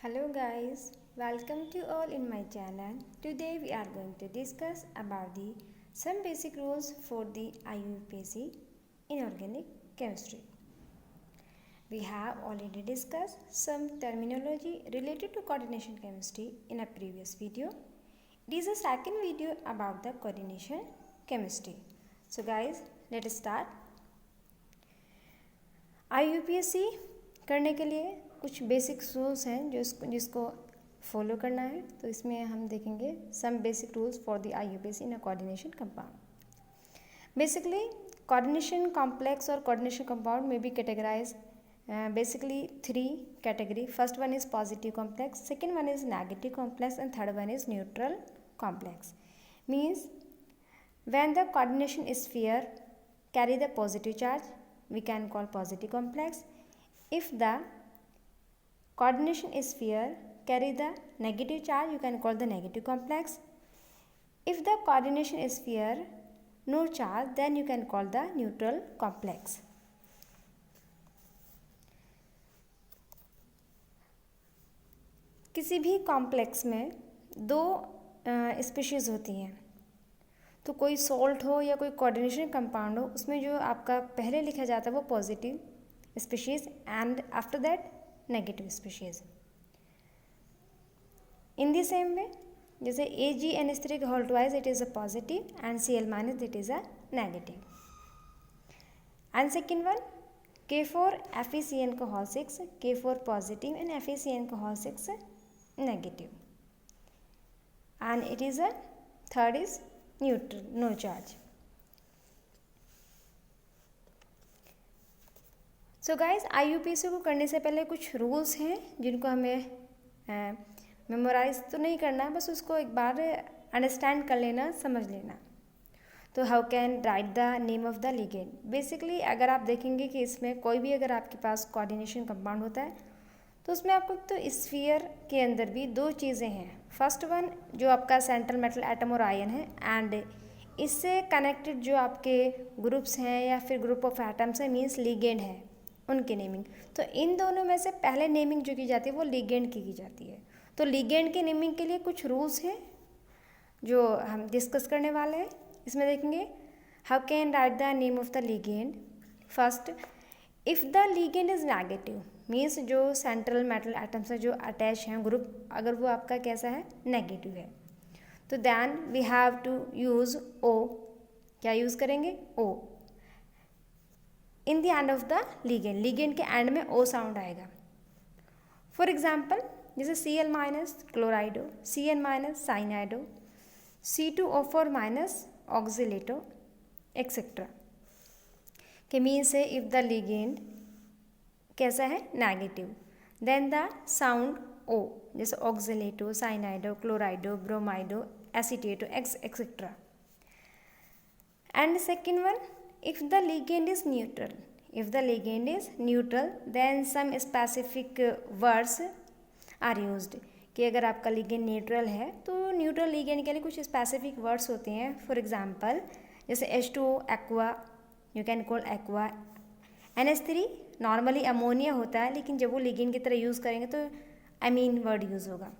Hello guys, welcome to all in my channel. Today we are going to discuss about the some basic rules for the IUPAC in organic chemistry. We have already discussed some terminology related to coordination chemistry in a previous video. It is a second video about the coordination chemistry. So guys, let us start. IUPAC करने के लिए कुछ basic rules हैं जिसको follow करना है. तो इसमें हम देखेंगे some basic rules for the IUPAC in a coordination compound. Basically coordination complex और कोऑर्डिनेशन कंपाउंड में be categorise basically three category. First one is positive complex, second one is negative complex, and third one is neutral complex. Means when the coordination sphere carry the positive charge, we can call positive complex. If the coordination sphere carry the negative charge, you can call the negative complex. If the coordination sphere no charge, then you can call the neutral complex. किसी भी complex में दो species होती हैं. तो कोई salt हो या कोई कोऑर्डिनेशन कंपाउंड हो, उसमें जो आपका पहले लिखा जाता है वो positive species and after that negative species. In the same way जैसे AgNH3 whole twice it is a positive and Cl- it is a negative. And second one K4FeCN whole 6, K4 positive and FeCN whole 6 negative, and it is a third is neutral, no charge. So guys, IUPAC को करने से पहले कुछ rules हैं जिनको हमें memorise तो नहीं करना है, बस उसको एक बार अंडरस्टैंड कर लेना, समझ लेना. तो how can write the name of the ligand. Basically अगर आप देखेंगे कि इसमें कोई भी अगर आपके पास कोऑर्डिनेशन कंपाउंड होता है तो उसमें आपको तो स्फीयर के अंदर भी दो चीज़ें हैं. फर्स्ट वन जो आपका सेंट्रल मेटल एटम और आयन है, एंड इससे कनेक्टेड जो आपके ग्रुप्स हैं या फिर ग्रुप ऑफ एटम्स हैं, मींस लिगेंड है, उनकी नेमिंग. तो इन दोनों में से पहले नेमिंग जो की जाती है वो लिगेंड की जाती है. तो लिगेंड की नेमिंग के लिए कुछ रूल्स हैं जो हम डिस्कस करने वाले हैं. इसमें देखेंगे how can write the name of the ligand. First, if the ligand is negative, means जो सेंट्रल मेटल एटम्स से जो अटैच हैं ग्रुप, अगर वो आपका कैसा है, नेगेटिव है, तो then we have to use O. क्या यूज़ करेंगे? O in the end of the ligand. Ligand के एंड में O साउंड आएगा. फॉर एग्जाम्पल जैसे Cl- chlorido, Cn- cyanido, C2O4- oxalato etcetera. के मीन्स है इफ़ द लिगेंड कैसा है, negative, then the sound O जैसे oxalato, cyanido, chlorido, bromido, acetato etcetera. And second one, if the ligand is neutral. If the ligand is neutral then some specific words are used. कि अगर आपका ligand neutral है तो neutral ligand के लिए कुछ specific words होते हैं. फॉर एग्जाम्पल जैसे H2O aqua, you can call aqua. NH3 normally ammonia होता है, लेकिन जब वो लिगेंड की तरह यूज़ करेंगे तो अमीन वर्ड यूज़ होगा.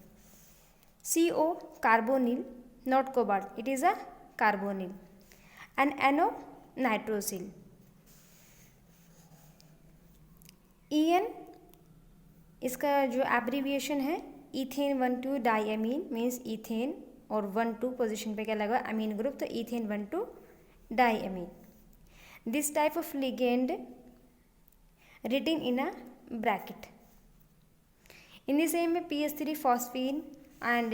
CO carbonyl, not cobalt, it is a carbonyl. And NO nitrosyl. EN इसका जो एब्रीविएशन है इथेन 1,2 डाईएमीन, मीन्स इथेन, और 1,2 पोजिशन पे क्या लगा, अमीन ग्रुप, तो ethane 1,2 diamine. This type of ligand written in a bracket. In the same way PH3 phosphine and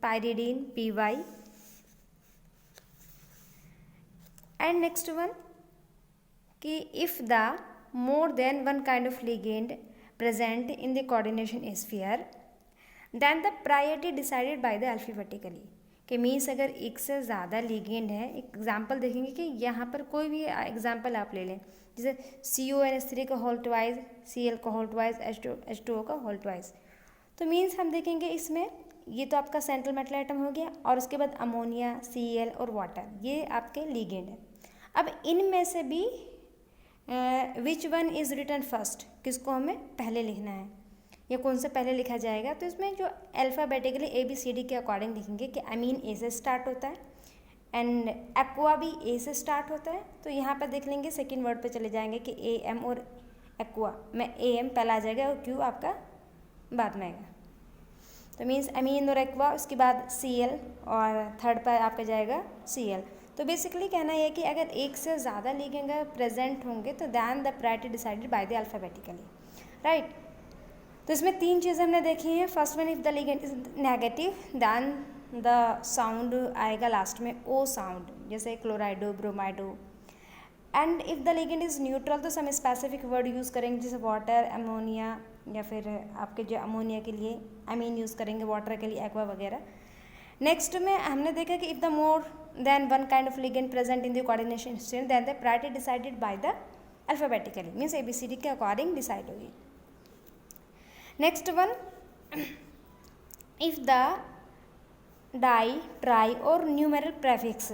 pyridine PY. And next one कि if the more than one kind of ligand present in the coordination sphere then the priority decided by the alphabetically. कि means अगर एक से ज़्यादा ligand है, example देखेंगे कि यहाँ पर कोई भी एग्जाम्पल आप ले लें, जैसे CONH3 का होल ट्वाइस, Cl का होल ट्वाइस, H2O का होल ट्वाइस. तो मीन्स हम देखेंगे इसमें ये तो आपका सेंट्रल मेटल एटम हो गया, और उसके बाद अमोनिया, Cl और वाटर, ये आपके लिगेंड है. अब इनमें से भी which one is written first, किसको हमें पहले लिखना है. या कौन से पहले लिखा जाएगा, तो इसमें जो अल्फ़ाबेटिकली ABCD के अकॉर्डिंग लिखेंगे कि अमीन ए से स्टार्ट होता है एंड एक्वा भी ए से स्टार्ट होता है। तो यहाँ पर देख लेंगे सेकेंड वर्ड पे चले जाएंगे कि AM और एक्वा में AM पहला आ जाएगा और Q आपका बाद में आएगा। तो मीन्स अमीन और एक्वा, उसके बाद Cl और थर्ड पर आपका जाएगा Cl। तो बेसिकली कहना यह है कि अगर एक से ज़्यादा लिगेंड प्रेजेंट होंगे तो then the priority decided by the alphabetically, right. तो इसमें तीन चीज़ें हमने देखी हैं। First one, if the ligand is negative then the sound आएगा लास्ट में O साउंड, जैसे chlorido, bromido. And if the ligand is neutral तो हम स्पेसिफिक वर्ड यूज़ करेंगे, जैसे वाटर, अमोनिया, या फिर आपके जो अमोनिया के लिए अमीन यूज़ करेंगे, वाटर के लिए एक्वा वगैरह। नेक्स्ट में हमने देखा कि if the more than one kind of ligand present in the coordination state then the priority decided by the alphabetically, means ABCD के अकॉर्डिंग डिसाइड होगी। Next one, if the di, tri और numeral prefix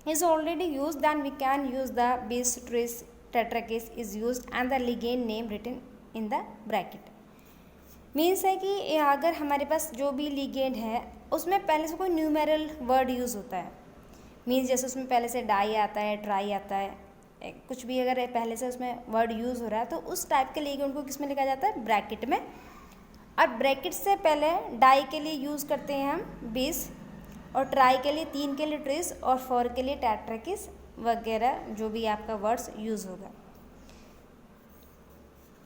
is already used then we can use the bis, tris, tetrakis is used and the ligand name written in the bracket। Means है कि अगर हमारे पास जो भी ligand है उसमें पहले से कोई न्यूमेरल वर्ड यूज़ होता है, मीन्स जैसे उसमें पहले से डाई आता है, ट्राई आता है, कुछ भी अगर पहले से उसमें वर्ड यूज़ हो रहा है तो उस टाइप के लिगेंड को किस में लिखा जाता है, ब्रैकेट में। और ब्रैकेट से पहले डाई के लिए यूज़ करते हैं हम बिस, और ट्राई के लिए 3 के लिए ट्रिस, और 4 के लिए टेट्राकिस वगैरह जो भी आपका वर्ड्स यूज़ होगा।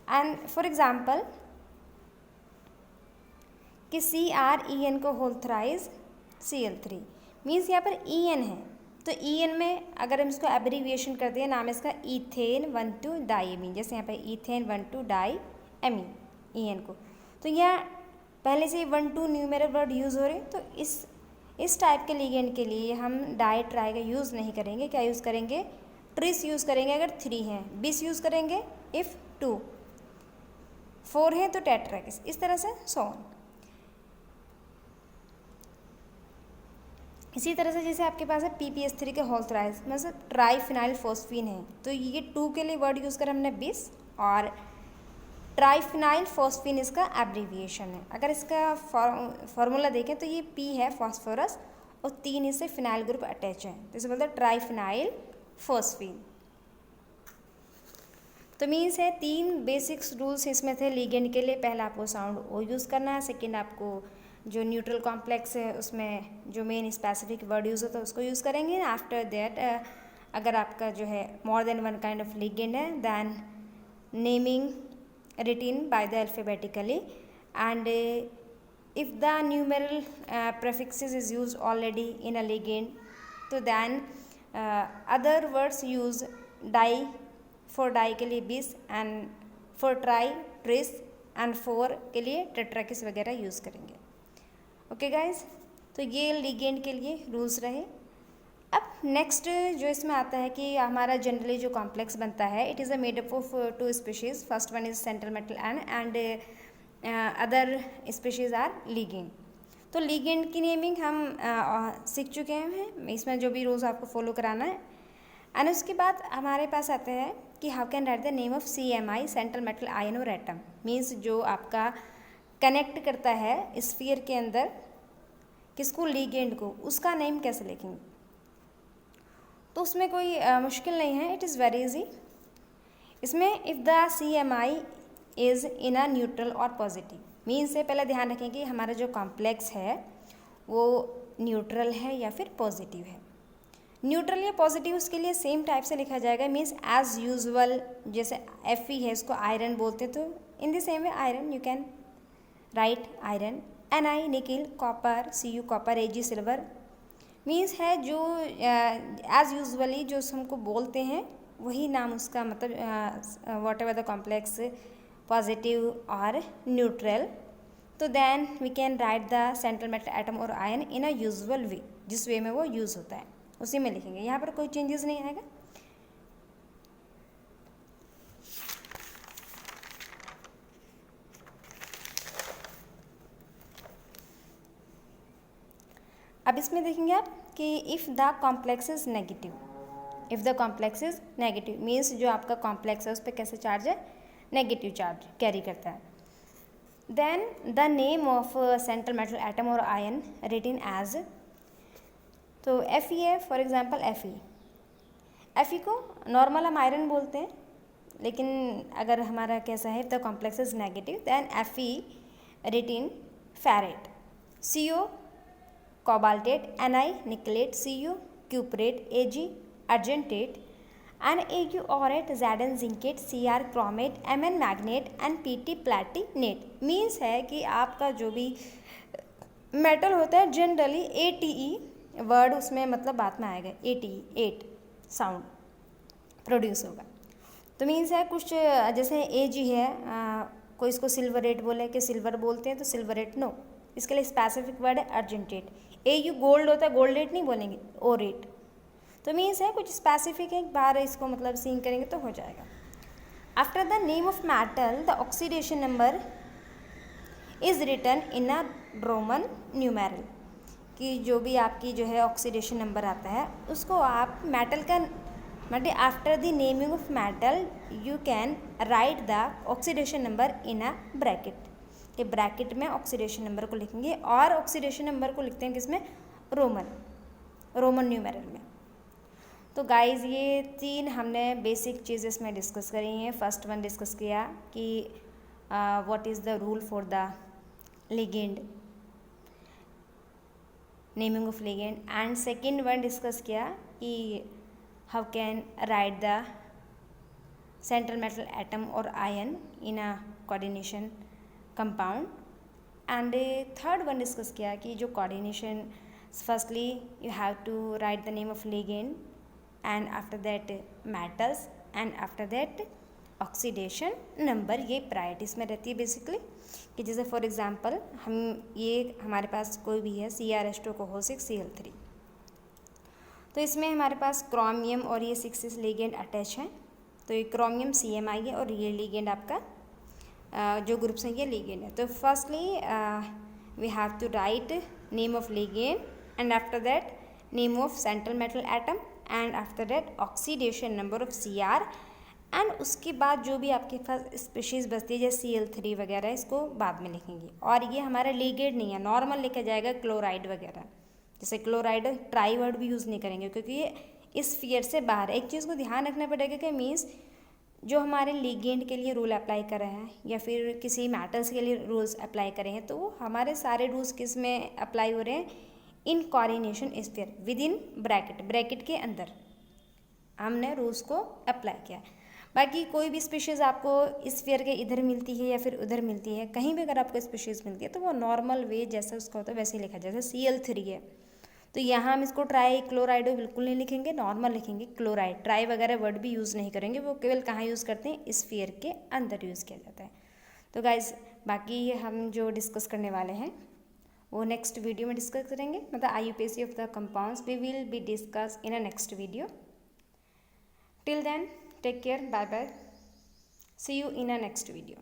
एंड फॉर एग्जांपल कि CREN को होल थ्राइज Cl3, मीन्स यहाँ पर EN है, तो EN में अगर हम इसको एब्रीविएशन करते हैं, नाम है इसका ईथेन 1,2 डाईमीन, जैसे यहाँ पर ईथेन 1,2 डाईमीन EN को। तो यहाँ पहले से 1,2 न्यूमेरल वर्ड यूज़ हो रहे हैं, तो इस टाइप के लिगेंड के लिए हम डाई, ट्राई का यूज़ नहीं करेंगे। क्या यूज़ करेंगे, ट्रिस यूज़ करेंगे अगर 3 हैं, बिस यूज़ करेंगे इफ़ 2, 4 है तो टेट्राकिस, इस तरह से सो ऑन। इसी तरह से जैसे आपके पास है PPS3 के होल थ्राइज, मतलब ट्राईफिनाइल फॉस्फीन है, तो ये 2 के लिए वर्ड यूज़ कर हमने बिस, और ट्राईफिनाइल फॉस्फीन इसका एब्रीविएशन है। अगर इसका फार्मूला देखें तो ये P है फॉस्फोरस और 3 इससे फिनाइल ग्रुप अटैच है, तो इसे बोलते हैं ट्राईफिनाइल फॉस्फीन। तो मीन्स है 3 बेसिक्स रूल्स इसमें थे लिगेंड के लिए। पहला आपको साउंड O यूज़ करना है, सेकेंड आपको जो न्यूट्रल कॉम्प्लेक्स है उसमें जो मेन स्पेसिफिक वर्ड यूज़ होता है उसको यूज़ करेंगे। आफ्टर दैट अगर आपका जो है more than one kind of ligand है then naming written by the alphabetically, and if the numeral prefixes is used already in a ligand, तो then other words use die, for die के लिए bis, and for try tris, and for के लिए tetrakis वगैरह use करेंगे। Okay guys, तो ये ligand के लिए रूल्स रहे। अब नेक्स्ट जो इसमें आता है कि हमारा जनरली जो कॉम्प्लेक्स बनता है, it is a made up of 2 species, first one is central metal ion and other species are ligand. तो लिगेंड की नेमिंग हम सीख चुके हैं, इसमें जो भी रूल्स आपको फॉलो कराना है। एंड उसके बाद हमारे पास आता है कि how can write the name of CMI, central metal ion और एटम, मीन्स जो आपका कनेक्ट करता है स्फीयर के अंदर किसको, लिगेंड को, उसका नेम कैसे लिखेंगे। तो उसमें कोई मुश्किल नहीं है, इट इज़ वेरी इजी। इसमें if the CMI is in a neutral और पॉजिटिव, मीन्स से पहले ध्यान रखें कि हमारा जो कॉम्प्लेक्स है वो न्यूट्रल है या फिर पॉजिटिव है। न्यूट्रल या पॉजिटिव उसके लिए सेम टाइप से लिखा जाएगा, मीन्स एज यूजुअल, जैसे Fe है इसको आयरन बोलते, तो in the same way iron you can write iron. Ni nickel, copper, Cu copper, Ag silver, means है जो एज यूजुअली जो हमको बोलते हैं वही नाम उसका, मतलब whatever the complex positive और न्यूट्रल, तो then we can write the central metal atom और ion in a usual way, जिस वे में वो यूज़ होता है उसी में लिखेंगे, यहाँ पर कोई चेंजेस नहीं आएगा। अब इसमें देखेंगे आप कि if the complex is negative, if the complex is negative means जो आपका कॉम्प्लेक्स है उस पर कैसे चार्ज है, नेगेटिव चार्ज कैरी करता है। Then the name of central metal atom or ion written as, तो Fe है फॉर एग्जाम्पल Fe को नॉर्मल हम आयरन बोलते हैं, लेकिन अगर हमारा कैसा है the complex is negative then Fe written ferrate, Co cobaltate, Ni nickelate, Cu cuprate, Ag argentate, NAU aurate, Zn zincate, Cr chromate, Mn magnet and Pt platinate. Means है कि आपका जो भी मेटल होता है जनरली ATE वर्ड उसमें मतलब बात में आएगा, ATE 8 साउंड प्रोड्यूस होगा। तो मीन्स है कुछ जैसे Ag है, कोई इसको सिल्वरेट बोले कि सिल्वर बोलते हैं तो सिल्वरेट नो, इसके लिए स्पेसिफिक वर्ड है अर्जेंटेट। AU गोल्ड होता है, गोल्डेट नहीं बोलेंगे, ओरेट। तो मीन्स है कुछ स्पेसिफिक है, एक बार इसको मतलब सीन करेंगे तो हो जाएगा। After the name of metal the oxidation number is written in a Roman numeral, कि जो भी आपकी जो है ऑक्सीडेशन नंबर आता है उसको आप मेटल का मतलब after the naming of metal you can write the oxidation number in a bracket, कि ब्रैकेट में ऑक्सीडेशन नंबर को लिखेंगे और ऑक्सीडेशन नंबर को लिखते हैं किसमें, रोमन न्यूमेरल में। तो गाइज़ ये 3 हमने बेसिक चीज़ें इसमें डिस्कस करी हैं। फर्स्ट वन डिस्कस किया कि what is the rule for the ligand, naming of ligand, and second one discuss किया कि how can write the central metal atom और ion in a coordination compound, and third one discuss किया कि जो coordination, firstly you have to write the name of ligand and after that metals and after that oxidation number, ये priorities में रहती है basically. कि जैसे फॉर एग्जांपल हम ये हमारे पास कोई भी है Cr(H2)COH6Cl3, तो इसमें हमारे पास क्रोमियम और ये 6 लिगेंड अटैच हैं, तो ये क्रोमियम CMI है और ये लिगेंड आपका जो ग्रुप्स हैं ये लिगेंड है। तो firstly we have to write name of ligand and after that name of central metal atom and after that oxidation number of Cr, and उसके बाद जो भी आपके पास स्पीशीज़ बचती है जैसे Cl3 वगैरह इसको बाद में लिखेंगे। और ये हमारा लिगेंड नहीं है, नॉर्मल लिखा जाएगा क्लोराइड वगैरह, जैसे क्लोराइड ट्राई वर्ड भी यूज़ नहीं करेंगे क्योंकि ये इस स्फीयर से बाहर। एक चीज़ को ध्यान रखना पड़ेगा कि मीन्स जो हमारे लिगेंड के लिए रूल अप्लाई कर रहे हैं या फिर किसी मेटल्स के लिए रूल्स अप्लाई करें हैं, तो वो हमारे सारे रूल्स किस में अप्लाई हो रहे हैं, in coordination sphere with in bracket के अंदर हमने रूल्स को अप्लाई किया। बाकी कोई भी स्पीशीज़ आपको स्फीयर के इधर मिलती है या फिर उधर मिलती है, कहीं भी अगर आपको स्पीशीज़ मिलती है तो वो नॉर्मल वे जैसा उसका होता है वैसे ही लिखा जाए। जैसे Cl3 है तो यहाँ हम इसको ट्राई क्लोराइड बिल्कुल नहीं लिखेंगे, नॉर्मल लिखेंगे क्लोराइड, ट्राई वगैरह वर्ड भी यूज़ नहीं करेंगे, वो केवल कहाँ यूज़ करते हैं, स्फीयर के अंदर यूज़ किया जाता है। तो गाइज़ बाकी हम जो डिस्कस करने वाले हैं वो नेक्स्ट वीडियो में डिस्कस करेंगे, मतलब IUPAC of the compounds we will be discuss in a next video. Till then take care, bye bye, see you in a next video.